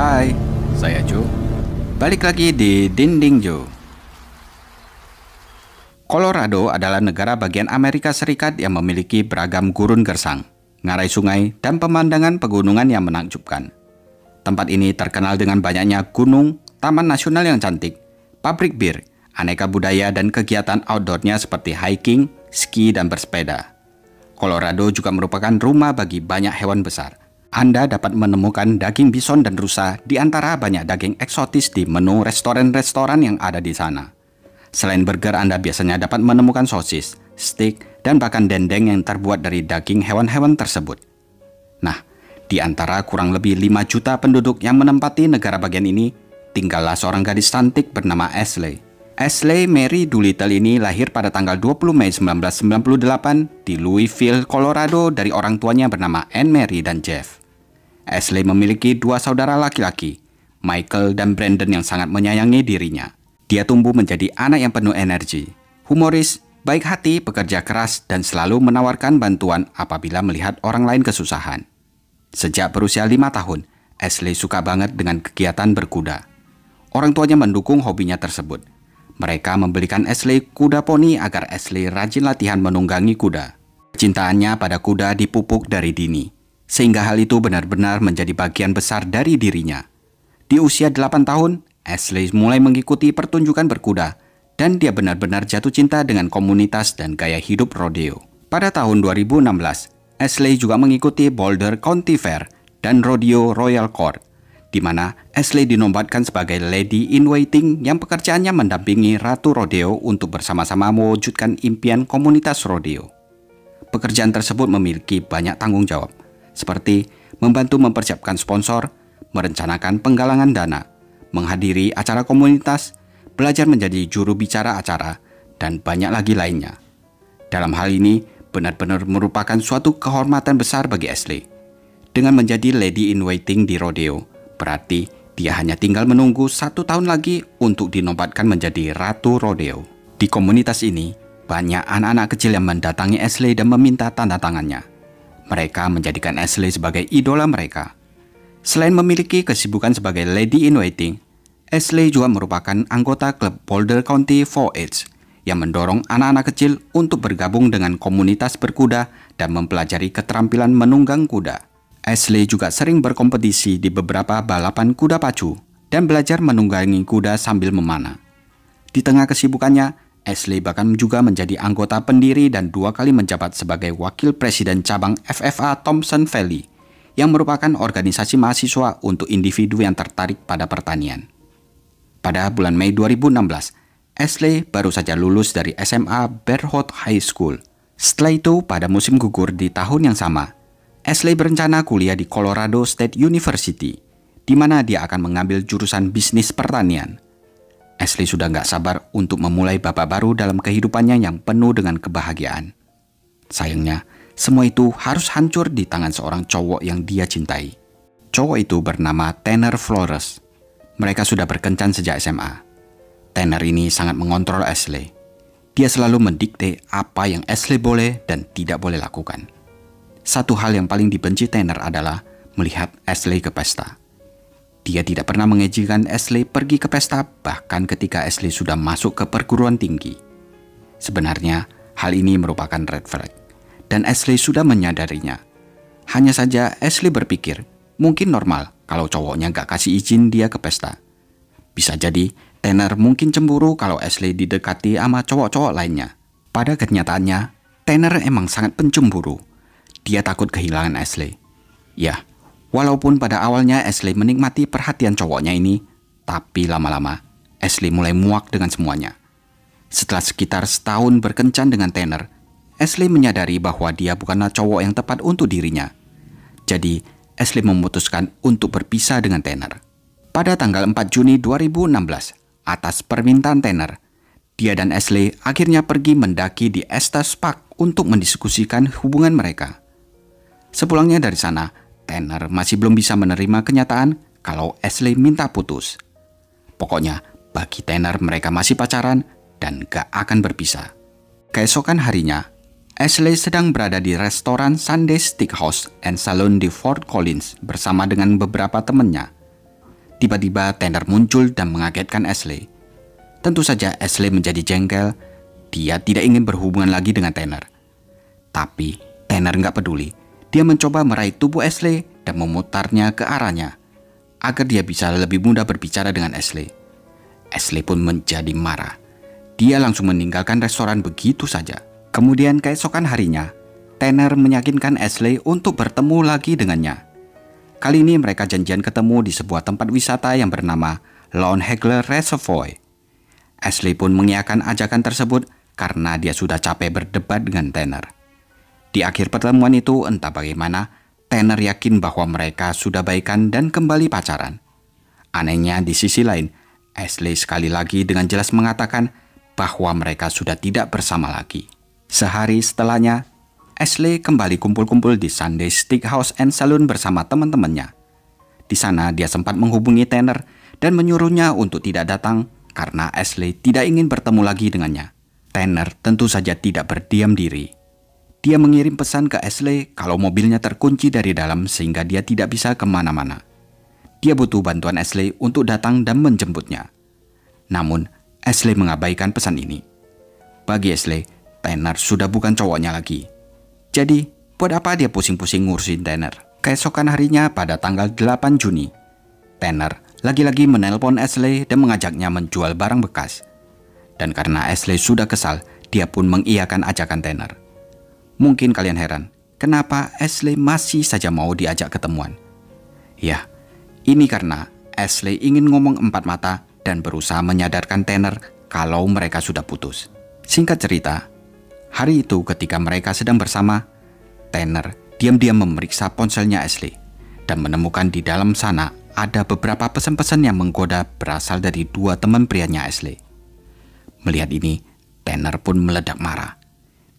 Hai, saya Joe. Balik lagi di Dinding Joe. Colorado adalah negara bagian Amerika Serikat yang memiliki beragam gurun gersang, ngarai sungai, dan pemandangan pegunungan yang menakjubkan. Tempat ini terkenal dengan banyaknya gunung, taman nasional yang cantik, pabrik bir, aneka budaya, dan kegiatan outdoornya seperti hiking, ski, dan bersepeda. Colorado juga merupakan rumah bagi banyak hewan besar. Anda dapat menemukan daging bison dan rusa di antara banyak daging eksotis di menu restoran-restoran yang ada di sana. Selain burger, Anda biasanya dapat menemukan sosis, steak, dan bahkan dendeng yang terbuat dari daging hewan-hewan tersebut. Nah, di antara kurang lebih 5 juta penduduk yang menempati negara bagian ini, tinggallah seorang gadis cantik bernama Ashley. Ashley Mary Doolittle ini lahir pada tanggal 20 Mei 1998 di Louisville, Colorado dari orang tuanya bernama Anne Mary dan Jeff. Ashley memiliki 2 saudara laki-laki, Michael dan Brandon, yang sangat menyayangi dirinya. Dia tumbuh menjadi anak yang penuh energi, humoris, baik hati, pekerja keras, dan selalu menawarkan bantuan apabila melihat orang lain kesusahan. Sejak berusia 5 tahun, Ashley suka banget dengan kegiatan berkuda. Orang tuanya mendukung hobinya tersebut. Mereka membelikan Ashley kuda poni agar Ashley rajin latihan menunggangi kuda. Kecintaannya pada kuda dipupuk dari dini, sehingga hal itu benar-benar menjadi bagian besar dari dirinya. Di usia 8 tahun, Ashley mulai mengikuti pertunjukan berkuda, dan dia benar-benar jatuh cinta dengan komunitas dan gaya hidup rodeo. Pada tahun 2016, Ashley juga mengikuti Boulder County Fair dan Rodeo Royal Court, di mana Ashley dinobatkan sebagai Lady in Waiting yang pekerjaannya mendampingi Ratu Rodeo untuk bersama-sama mewujudkan impian komunitas rodeo. Pekerjaan tersebut memiliki banyak tanggung jawab, seperti membantu mempersiapkan sponsor, merencanakan penggalangan dana, menghadiri acara komunitas, belajar menjadi juru bicara acara, dan banyak lagi lainnya. Dalam hal ini, benar-benar merupakan suatu kehormatan besar bagi Ashley. Dengan menjadi Lady in Waiting di rodeo, berarti dia hanya tinggal menunggu 1 tahun lagi untuk dinobatkan menjadi Ratu Rodeo. Di komunitas ini, banyak anak-anak kecil yang mendatangi Ashley dan meminta tanda tangannya. Mereka menjadikan Ashley sebagai idola mereka. Selain memiliki kesibukan sebagai Lady in Waiting, Ashley juga merupakan anggota klub Boulder County 4-H yang mendorong anak-anak kecil untuk bergabung dengan komunitas berkuda dan mempelajari keterampilan menunggang kuda. Ashley juga sering berkompetisi di beberapa balapan kuda pacu dan belajar menunggangi kuda sambil memanah. Di tengah kesibukannya, Ashley bahkan juga menjadi anggota pendiri dan 2 kali menjabat sebagai wakil presiden cabang FFA Thompson Valley, yang merupakan organisasi mahasiswa untuk individu yang tertarik pada pertanian. Pada bulan Mei 2016, Ashley baru saja lulus dari SMA Berthoud High School. Setelah itu, pada musim gugur di tahun yang sama, Ashley berencana kuliah di Colorado State University, di mana dia akan mengambil jurusan bisnis pertanian. Ashley sudah nggak sabar untuk memulai babak baru dalam kehidupannya yang penuh dengan kebahagiaan. Sayangnya, semua itu harus hancur di tangan seorang cowok yang dia cintai. Cowok itu bernama Tanner Flores. Mereka sudah berkencan sejak SMA. Tanner ini sangat mengontrol Ashley. Dia selalu mendikte apa yang Ashley boleh dan tidak boleh lakukan. Satu hal yang paling dibenci Tanner adalah melihat Ashley ke pesta. Dia tidak pernah mengizinkan Ashley pergi ke pesta bahkan ketika Ashley sudah masuk ke perguruan tinggi. Sebenarnya, hal ini merupakan red flag, dan Ashley sudah menyadarinya. Hanya saja Ashley berpikir, mungkin normal kalau cowoknya gak kasih izin dia ke pesta. Bisa jadi, Tanner mungkin cemburu kalau Ashley didekati sama cowok-cowok lainnya. Pada kenyataannya, Tanner emang sangat pencemburu. Dia takut kehilangan Ashley. Ya, walaupun pada awalnya Ashley menikmati perhatian cowoknya ini, tapi lama-lama Ashley mulai muak dengan semuanya. Setelah sekitar setahun berkencan dengan Tanner, Ashley menyadari bahwa dia bukanlah cowok yang tepat untuk dirinya. Jadi, Ashley memutuskan untuk berpisah dengan Tanner. Pada tanggal 4 Juni 2016, atas permintaan Tanner, dia dan Ashley akhirnya pergi mendaki di Estes Park untuk mendiskusikan hubungan mereka. Sepulangnya dari sana, Tanner masih belum bisa menerima kenyataan kalau Ashley minta putus. Pokoknya, bagi Tanner mereka masih pacaran dan gak akan berpisah. Keesokan harinya, Ashley sedang berada di restoran Sunday Steakhouse and Saloon di Fort Collins bersama dengan beberapa temannya. Tiba-tiba Tanner muncul dan mengagetkan Ashley. Tentu saja Ashley menjadi jengkel. Dia tidak ingin berhubungan lagi dengan Tanner. Tapi Tanner nggak peduli. Dia mencoba meraih tubuh Ashley dan memutarnya ke arahnya agar dia bisa lebih mudah berbicara dengan Ashley. Ashley pun menjadi marah. Dia langsung meninggalkan restoran begitu saja. Kemudian keesokan harinya, Tanner meyakinkan Ashley untuk bertemu lagi dengannya. Kali ini mereka janjian ketemu di sebuah tempat wisata yang bernama Lone Hagler Reservoir. Ashley pun mengiyakan ajakan tersebut karena dia sudah capek berdebat dengan Tanner. Di akhir pertemuan itu, entah bagaimana, Tanner yakin bahwa mereka sudah baikan dan kembali pacaran. Anehnya di sisi lain, Ashley sekali lagi dengan jelas mengatakan bahwa mereka sudah tidak bersama lagi. Sehari setelahnya, Ashley kembali kumpul-kumpul di Sunday Steakhouse and Saloon bersama teman-temannya. Di sana dia sempat menghubungi Tanner dan menyuruhnya untuk tidak datang karena Ashley tidak ingin bertemu lagi dengannya. Tanner tentu saja tidak berdiam diri. Dia mengirim pesan ke Ashley kalau mobilnya terkunci dari dalam sehingga dia tidak bisa kemana-mana. Dia butuh bantuan Ashley untuk datang dan menjemputnya. Namun, Ashley mengabaikan pesan ini. Bagi Ashley, Tanner sudah bukan cowoknya lagi. Jadi, buat apa dia pusing-pusing ngurusin Tanner? Keesokan harinya pada tanggal 8 Juni, Tanner lagi-lagi menelpon Ashley dan mengajaknya menjual barang bekas. Dan karena Ashley sudah kesal, dia pun mengiyakan ajakan Tanner. Mungkin kalian heran, kenapa Ashley masih saja mau diajak ketemuan? Ya, ini karena Ashley ingin ngomong empat mata dan berusaha menyadarkan Tanner kalau mereka sudah putus. Singkat cerita, hari itu ketika mereka sedang bersama, Tanner diam-diam memeriksa ponselnya Ashley dan menemukan di dalam sana ada beberapa pesan-pesan yang menggoda berasal dari dua teman prianya Ashley. Melihat ini, Tanner pun meledak marah.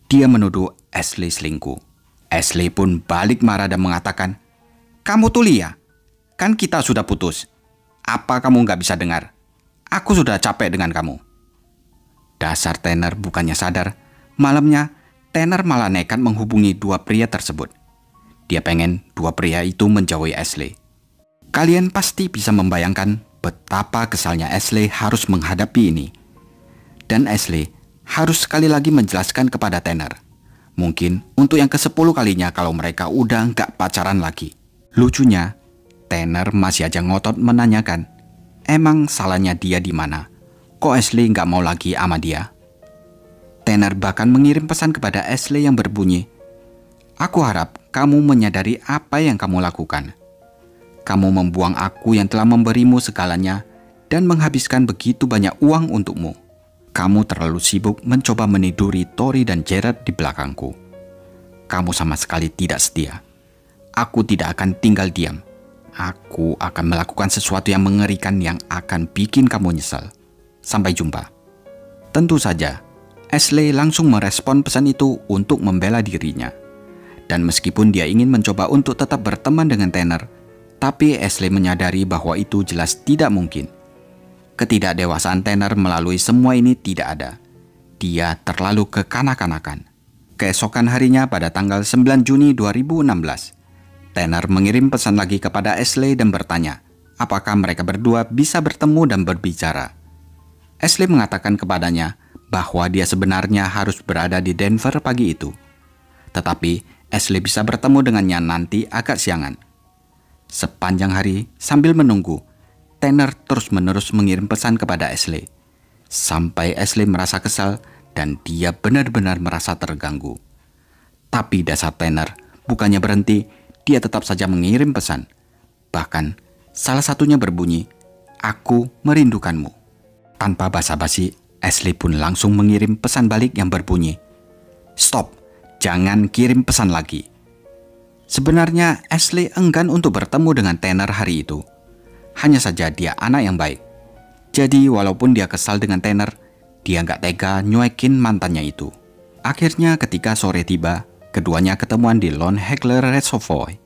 Dia menuduh Ashley selingkuh. Ashley pun balik marah dan mengatakan, "Kamu tuh Lia, kan kita sudah putus. Apa kamu nggak bisa dengar? Aku sudah capek dengan kamu." Dasar Tanner bukannya sadar, malamnya Tanner malah nekat menghubungi dua pria tersebut. Dia pengen dua pria itu menjauhi Ashley. Kalian pasti bisa membayangkan betapa kesalnya Ashley harus menghadapi ini. Dan Ashley harus sekali lagi menjelaskan kepada Tanner. Mungkin untuk yang ke-10 kalinya kalau mereka udah nggak pacaran lagi. Lucunya, Tanner masih aja ngotot menanyakan, emang salahnya dia di mana? Kok Ashley nggak mau lagi sama dia? Tanner bahkan mengirim pesan kepada Ashley yang berbunyi, "Aku harap kamu menyadari apa yang kamu lakukan. Kamu membuang aku yang telah memberimu segalanya dan menghabiskan begitu banyak uang untukmu. Kamu terlalu sibuk mencoba meniduri Tori dan Jared di belakangku. Kamu sama sekali tidak setia. Aku tidak akan tinggal diam. Aku akan melakukan sesuatu yang mengerikan yang akan bikin kamu nyesal. Sampai jumpa." Tentu saja, Ashley langsung merespon pesan itu untuk membela dirinya. Dan meskipun dia ingin mencoba untuk tetap berteman dengan Tanner, tapi Ashley menyadari bahwa itu jelas tidak mungkin. Ketidakdewasaan Tanner melalui semua ini tidak ada. Dia terlalu kekanak-kanakan. Keesokan harinya pada tanggal 9 Juni 2016, Tanner mengirim pesan lagi kepada Ashley dan bertanya, apakah mereka berdua bisa bertemu dan berbicara. Ashley mengatakan kepadanya bahwa dia sebenarnya harus berada di Denver pagi itu. Tetapi Ashley bisa bertemu dengannya nanti agak siangan. Sepanjang hari sambil menunggu, Tanner terus-menerus mengirim pesan kepada Ashley. Sampai Ashley merasa kesal dan dia benar-benar merasa terganggu. Tapi dasar Tanner bukannya berhenti, dia tetap saja mengirim pesan. Bahkan salah satunya berbunyi, "Aku merindukanmu." Tanpa basa-basi, Ashley pun langsung mengirim pesan balik yang berbunyi, "Stop, jangan kirim pesan lagi." Sebenarnya Ashley enggan untuk bertemu dengan Tanner hari itu. Hanya saja dia anak yang baik. Jadi walaupun dia kesal dengan Tanner, dia nggak tega nyuekin mantannya itu. Akhirnya ketika sore tiba, keduanya ketemuan di Lone Hagler Reservoir,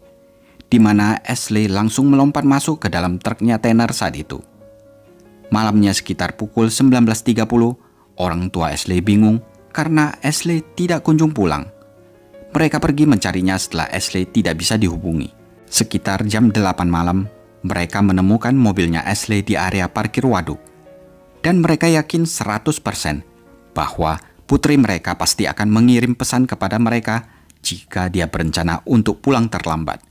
di mana Ashley langsung melompat masuk ke dalam truknya Tanner saat itu. Malamnya sekitar pukul 19.30, orang tua Ashley bingung karena Ashley tidak kunjung pulang. Mereka pergi mencarinya setelah Ashley tidak bisa dihubungi. Sekitar jam 8 malam, mereka menemukan mobilnya Ashley di area parkir waduk. Dan mereka yakin 100% bahwa putri mereka pasti akan mengirim pesan kepada mereka jika dia berencana untuk pulang terlambat.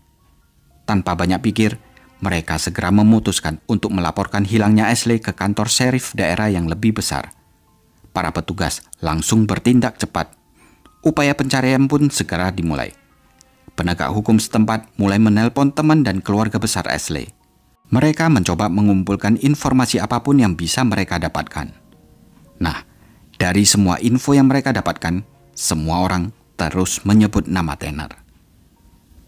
Tanpa banyak pikir, mereka segera memutuskan untuk melaporkan hilangnya Ashley ke kantor sheriff daerah yang lebih besar. Para petugas langsung bertindak cepat. Upaya pencarian pun segera dimulai. Penegak hukum setempat mulai menelpon teman dan keluarga besar Ashley. Mereka mencoba mengumpulkan informasi apapun yang bisa mereka dapatkan. Nah, dari semua info yang mereka dapatkan, semua orang terus menyebut nama Tanner.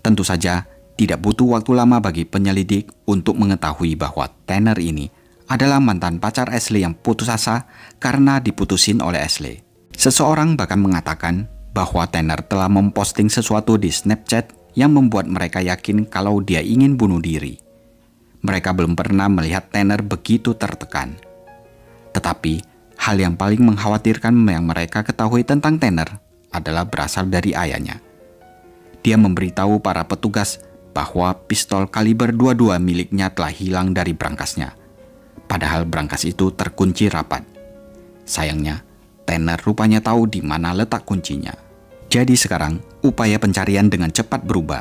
Tentu saja, tidak butuh waktu lama bagi penyelidik untuk mengetahui bahwa Tanner ini adalah mantan pacar Ashley yang putus asa karena diputusin oleh Ashley. Seseorang bahkan mengatakan bahwa Tanner telah memposting sesuatu di Snapchat yang membuat mereka yakin kalau dia ingin bunuh diri. Mereka belum pernah melihat Tanner begitu tertekan. Tetapi, hal yang paling mengkhawatirkan yang mereka ketahui tentang Tanner adalah berasal dari ayahnya. Dia memberitahu para petugas bahwa pistol kaliber 22 miliknya telah hilang dari brangasnya. Padahal brankas itu terkunci rapat. Sayangnya, Tanner rupanya tahu di mana letak kuncinya. Jadi sekarang, upaya pencarian dengan cepat berubah.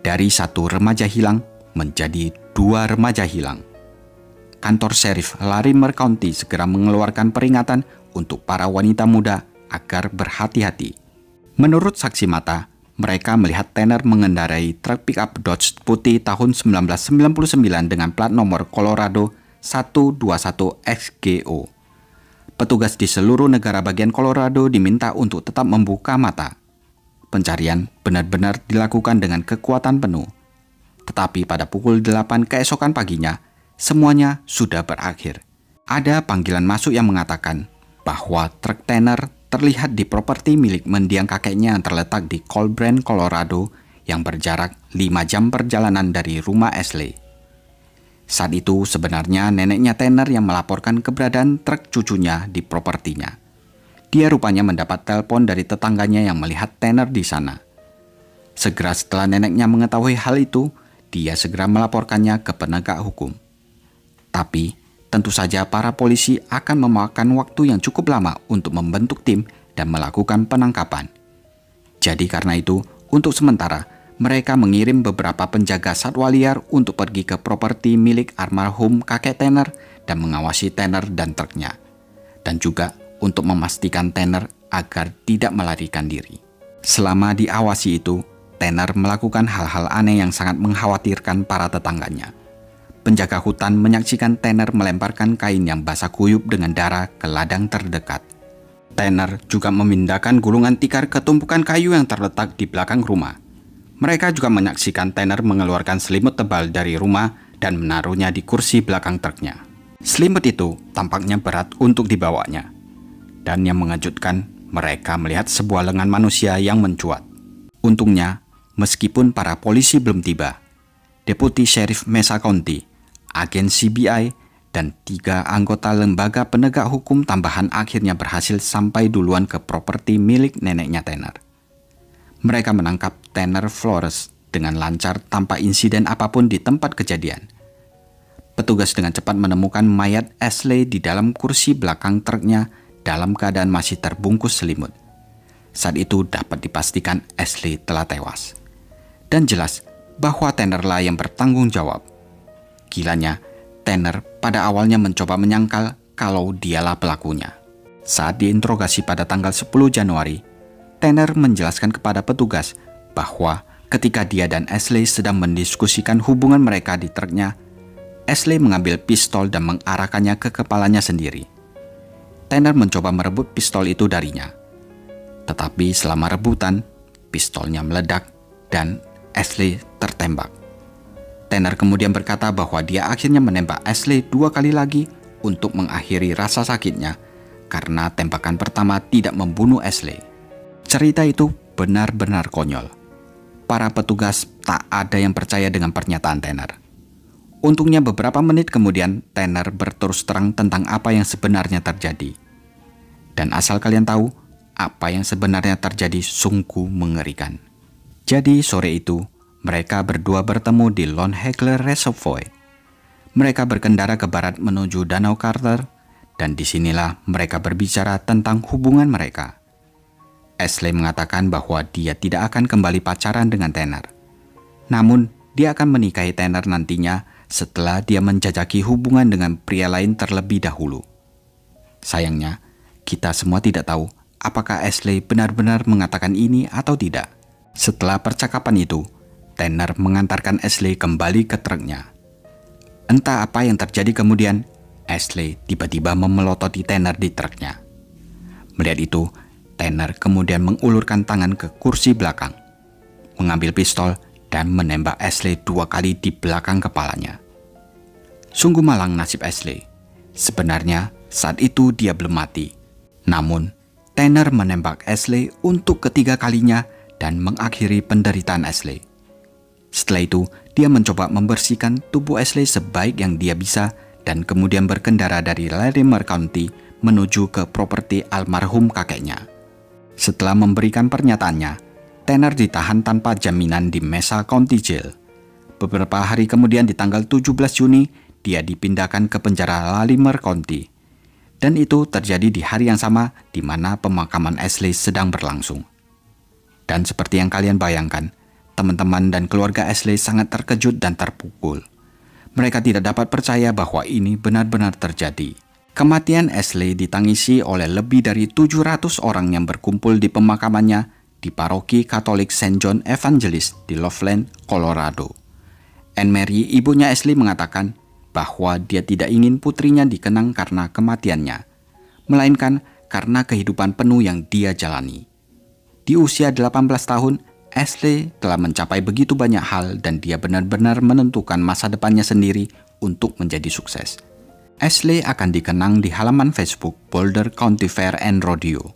Dari 1 remaja hilang menjadi 2 remaja hilang. Kantor sheriff Larimer County segera mengeluarkan peringatan untuk para wanita muda agar berhati-hati. Menurut saksi mata, mereka melihat Tanner mengendarai truk pickup Dodge putih tahun 1999 dengan plat nomor Colorado 121 XGO. Petugas di seluruh negara bagian Colorado diminta untuk tetap membuka mata. Pencarian benar-benar dilakukan dengan kekuatan penuh. Tetapi pada pukul 8 keesokan paginya, semuanya sudah berakhir. Ada panggilan masuk yang mengatakan bahwa truk Tanner terlihat di properti milik mendiang kakeknya yang terletak di Colbrand, Colorado yang berjarak 5 jam perjalanan dari rumah Ashley. Saat itu sebenarnya neneknya Tanner yang melaporkan keberadaan truk cucunya di propertinya. Dia rupanya mendapat telepon dari tetangganya yang melihat Tanner di sana. Segera setelah neneknya mengetahui hal itu, dia segera melaporkannya ke penegak hukum. Tapi, tentu saja para polisi akan memakan waktu yang cukup lama untuk membentuk tim dan melakukan penangkapan. Jadi karena itu, untuk sementara, mereka mengirim beberapa penjaga satwa liar untuk pergi ke properti milik almarhum kakek Tanner dan mengawasi Tanner dan truknya. Dan juga untuk memastikan Tanner agar tidak melarikan diri. Selama diawasi itu, Tanner melakukan hal-hal aneh yang sangat mengkhawatirkan para tetangganya. Penjaga hutan menyaksikan Tanner melemparkan kain yang basah kuyup dengan darah ke ladang terdekat. Tanner juga memindahkan gulungan tikar ke tumpukan kayu yang terletak di belakang rumah. Mereka juga menyaksikan Tanner mengeluarkan selimut tebal dari rumah dan menaruhnya di kursi belakang truknya. Selimut itu tampaknya berat untuk dibawanya. Dan yang mengejutkan, mereka melihat sebuah lengan manusia yang mencuat. Untungnya, meskipun para polisi belum tiba, Deputi Sheriff Mesa County, agen CBI, dan 3 anggota lembaga penegak hukum tambahan akhirnya berhasil sampai duluan ke properti milik neneknya Tanner. Mereka menangkap Tanner Flores dengan lancar tanpa insiden apapun di tempat kejadian. Petugas dengan cepat menemukan mayat Ashley di dalam kursi belakang truknya dalam keadaan masih terbungkus selimut. Saat itu dapat dipastikan Ashley telah tewas. Dan jelas bahwa Tanner lah yang bertanggung jawab. Gilanya, Tanner pada awalnya mencoba menyangkal kalau dialah pelakunya. Saat diinterogasi pada tanggal 10 Januari, Tanner menjelaskan kepada petugas bahwa ketika dia dan Ashley sedang mendiskusikan hubungan mereka di truknya, Ashley mengambil pistol dan mengarahkannya ke kepalanya sendiri. Tanner mencoba merebut pistol itu darinya. Tetapi selama rebutan, pistolnya meledak dan Ashley tertembak. Tanner kemudian berkata bahwa dia akhirnya menembak Ashley 2 kali lagi untuk mengakhiri rasa sakitnya karena tembakan pertama tidak membunuh Ashley. Cerita itu benar-benar konyol. Para petugas tak ada yang percaya dengan pernyataan Tanner. Untungnya beberapa menit kemudian Tanner berterus terang tentang apa yang sebenarnya terjadi. Dan asal kalian tahu, apa yang sebenarnya terjadi sungguh mengerikan. Jadi sore itu, mereka berdua bertemu di Lone Hagler Reservoir. Mereka berkendara ke barat menuju Danau Carter, dan disinilah mereka berbicara tentang hubungan mereka. Ashley mengatakan bahwa dia tidak akan kembali pacaran dengan Tanner. Namun, dia akan menikahi Tanner nantinya setelah dia menjajaki hubungan dengan pria lain terlebih dahulu. Sayangnya, kita semua tidak tahu apakah Ashley benar-benar mengatakan ini atau tidak. Setelah percakapan itu, Tanner mengantarkan Ashley kembali ke truknya. Entah apa yang terjadi kemudian, Ashley tiba-tiba memelototi Tanner di truknya. Melihat itu, Tanner kemudian mengulurkan tangan ke kursi belakang, mengambil pistol dan menembak Ashley 2 kali di belakang kepalanya. Sungguh malang nasib Ashley. Sebenarnya saat itu dia belum mati. Namun, Tanner menembak Ashley untuk ketiga kalinya dan mengakhiri penderitaan Ashley. Setelah itu, dia mencoba membersihkan tubuh Ashley sebaik yang dia bisa dan kemudian berkendara dari Larimer County menuju ke properti almarhum kakeknya. Setelah memberikan pernyataannya, Tanner ditahan tanpa jaminan di Mesa County Jail. Beberapa hari kemudian di tanggal 17 Juni, dia dipindahkan ke penjara Larimer County. Dan itu terjadi di hari yang sama di mana pemakaman Ashley sedang berlangsung. Dan seperti yang kalian bayangkan, teman-teman dan keluarga Ashley sangat terkejut dan terpukul. Mereka tidak dapat percaya bahwa ini benar-benar terjadi. Kematian Ashley ditangisi oleh lebih dari 700 orang yang berkumpul di pemakamannya di paroki Katolik St. John Evangelist di Loveland, Colorado. Anne Mary, ibunya Ashley, mengatakan bahwa dia tidak ingin putrinya dikenang karena kematiannya, melainkan karena kehidupan penuh yang dia jalani. Di usia 18 tahun, Ashley telah mencapai begitu banyak hal dan dia benar-benar menentukan masa depannya sendiri untuk menjadi sukses. Ashley akan dikenang di halaman Facebook Boulder County Fair and Rodeo.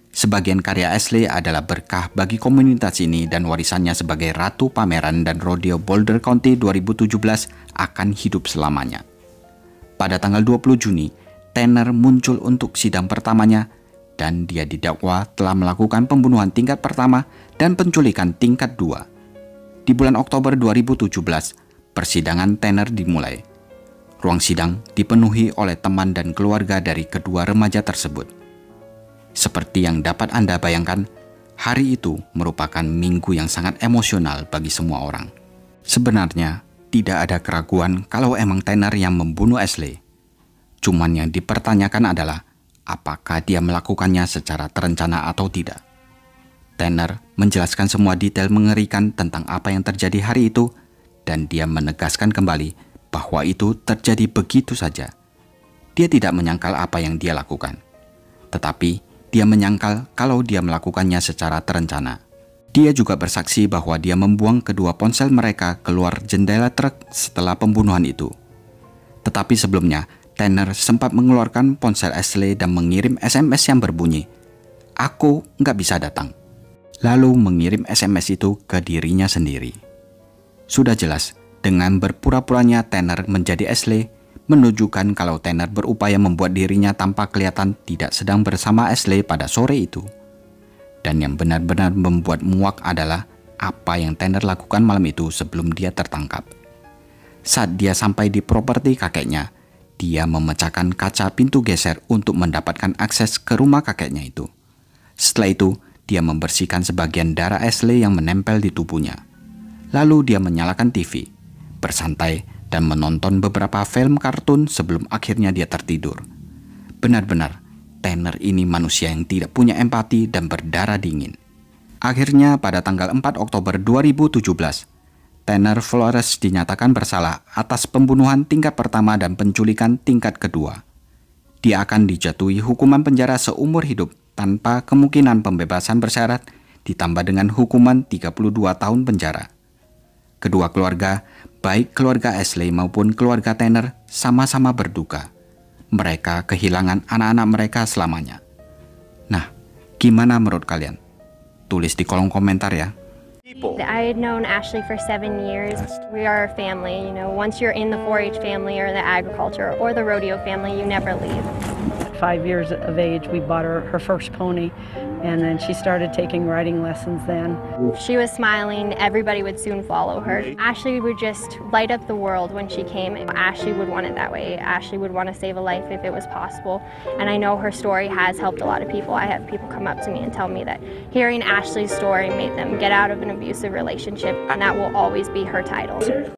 Sebagian karya Ashley adalah berkah bagi komunitas ini dan warisannya sebagai Ratu Pameran dan Rodeo Boulder County 2017 akan hidup selamanya. Pada tanggal 20 Juni, Tanner muncul untuk sidang pertamanya dan dia didakwa telah melakukan pembunuhan tingkat pertama dan penculikan tingkat 2. Di bulan Oktober 2017, persidangan Tanner dimulai. Ruang sidang dipenuhi oleh teman dan keluarga dari kedua remaja tersebut. Seperti yang dapat Anda bayangkan, hari itu merupakan minggu yang sangat emosional bagi semua orang. Sebenarnya, tidak ada keraguan kalau emang Tanner yang membunuh Ashley. Cuman yang dipertanyakan adalah, apakah dia melakukannya secara terencana atau tidak. Tanner menjelaskan semua detail mengerikan tentang apa yang terjadi hari itu, dan dia menegaskan kembali bahwa itu terjadi begitu saja. Dia tidak menyangkal apa yang dia lakukan. Tetapi, dia menyangkal kalau dia melakukannya secara terencana. Dia juga bersaksi bahwa dia membuang kedua ponsel mereka keluar jendela truk setelah pembunuhan itu. Tetapi sebelumnya, Tanner sempat mengeluarkan ponsel Ashley dan mengirim SMS yang berbunyi, "Aku nggak bisa datang." Lalu mengirim SMS itu ke dirinya sendiri. Sudah jelas, dengan berpura-puranya Tanner menjadi Ashley, menunjukkan kalau Tanner berupaya membuat dirinya tampak kelihatan tidak sedang bersama Ashley pada sore itu. Dan yang benar-benar membuat muak adalah apa yang Tanner lakukan malam itu sebelum dia tertangkap. Saat dia sampai di properti kakeknya, dia memecahkan kaca pintu geser untuk mendapatkan akses ke rumah kakeknya itu. Setelah itu, dia membersihkan sebagian darah Ashley yang menempel di tubuhnya. Lalu dia menyalakan TV, bersantai, dan menonton beberapa film kartun sebelum akhirnya dia tertidur. Benar-benar, Tanner ini manusia yang tidak punya empati dan berdarah dingin. Akhirnya pada tanggal 4 Oktober 2017, Tanner Flores dinyatakan bersalah atas pembunuhan tingkat pertama dan penculikan tingkat kedua. Dia akan dijatuhi hukuman penjara seumur hidup tanpa kemungkinan pembebasan bersyarat, ditambah dengan hukuman 32 tahun penjara. Kedua keluarga, baik keluarga Ashley maupun keluarga Tanner, sama-sama berduka. Mereka kehilangan anak-anak mereka selamanya. Nah, gimana menurut kalian? Tulis di kolom komentar ya. I had known Ashley for 7 years. We are a family, you know. Once you're in the 4-H family or the agriculture or the rodeo family, you never leave. At 5 years of age, we bought her first pony, And then she started taking writing lessons then. She was smiling, everybody would soon follow her. Ashley would just light up the world when she came. Ashley would want it that way. Ashley would want to save a life if it was possible. And I know her story has helped a lot of people. I have people come up to me and tell me that hearing Ashley's story made them get out of an abusive relationship, and that will always be her title.